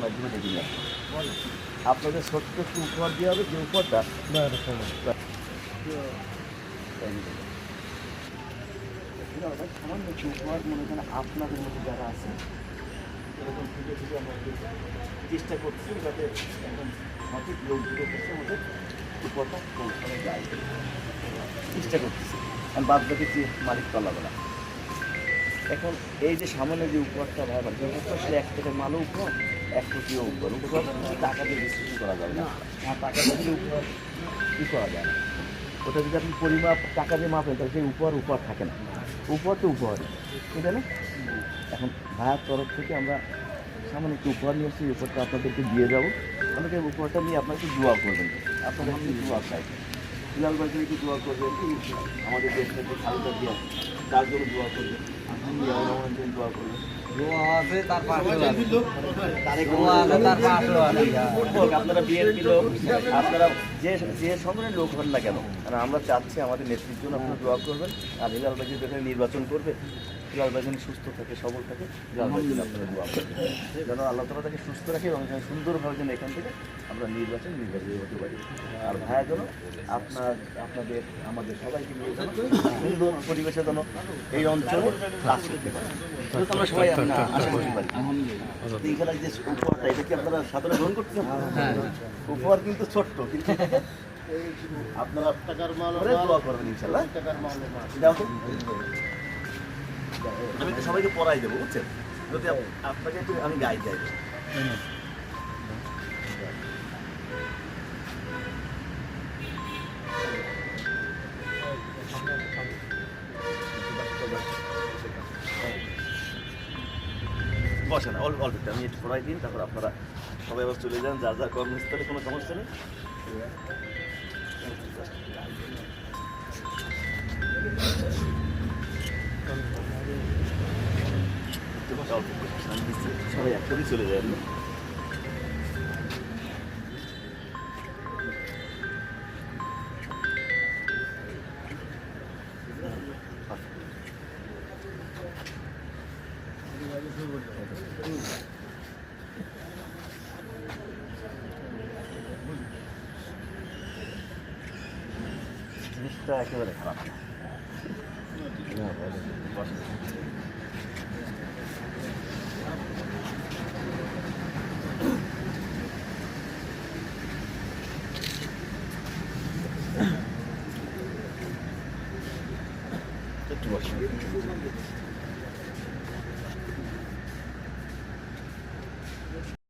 মাধ্যমে দেখে নিয়ে আপনাদের ছোট্ট একটু উপহার দেওয়া হবে, যে উপহারটা সামান্য একটু উপহার মনে করেন আপনাদের মধ্যে যারা আছে এরকম থেকে থেকে আমরা চেষ্টা করছি যাতে একদম সঠিক লোকগুলোর কাছে আমাদের উপহারটা পৌঁছানো যায়, চেষ্টা করতেছি। আমি বাদ বাকি যে মালিক পালাবো না। এখন এই যে সামান্য যে উপহারটা ভাই আসলে 1 টাকার মালও উপহার, 1 কোটিও উপহার। উপহার টাকা দিয়ে ডিসিশন করা যাবে না, টাকা দিয়ে উপহার কী করা যায় না। ওটা যদি আপনি পরিমাপ টাকা দিয়ে মাপেন তাহলে সেই উপহার থাকে না। উপহার তো উপহারই, ঠিক আছে না? এখন ভাইয়ের তরফ থেকে আমরা সামান্য একটু উপহার নিয়ে আসছি, উপহারটা আপনাদেরকে দিয়ে যাবো। আমাকে উপহারটা নিয়ে আপনারা একটু দোয়া করবেন, আপনাদের একটু দোয়া চাই। বিলাল ভাইকে একটু দোয়া করবেন, আমাদের দেশটা যে খালটা দিয়ে তার জন্য দোয়া করবেন, রহমানের জন্য দোয়া করবেন। আপনারা বিএনপি লোক, আপনারা যে সংগঠনের লোক হন না কেন, আমরা চাচ্ছি আমাদের নেতৃত্বের জন্য আপনারা দোয়া করবেন। আর হিলাল ভাই যেখানে নির্বাচন করবে, হিলাল ভাই যেন সুস্থ থাকে, সবল থাকে, হিলাল ভাই জন্য আপনারা দোয়া করবেন যেন আল্লাহ তাআলা তাকে সুস্থ রাখে এবং সুন্দরভাবে যেন এখান থেকে আমরা নির্বাচিত হতে পারি। আর ভাইয়া যেন আপনাদের আমাদের সবাইকে নিয়ে যেন সুন্দর পরিবেশে যেন এই অঞ্চলে কাজ করতে পারে, আমরা সবাই আশা করতে পারি। এইখানে যে উপহারটা, এটা কি আপনারা সাধারণ গ্রহণ করতেছেন? উপহার কিন্তু ছোট্ট, কিন্তু আপনারা টাকার মাল দোয়া করবেন ইনশাআল্লাহ। আমি তো সবাইকে পড়াই দেবো, বুঝছেন? যদি আপনাকে একটু আমি গাইড দেয় বসে না, অল্প আমি একটু পড়াই দিন, তারপর আপনারা সবাই আবার চলে যান যার যার কর্মস্থলে, কোনো সমস্যা নেই। সবাই একসাথেই চলে যায়। জিনিসটা একেবারে খারাপ না।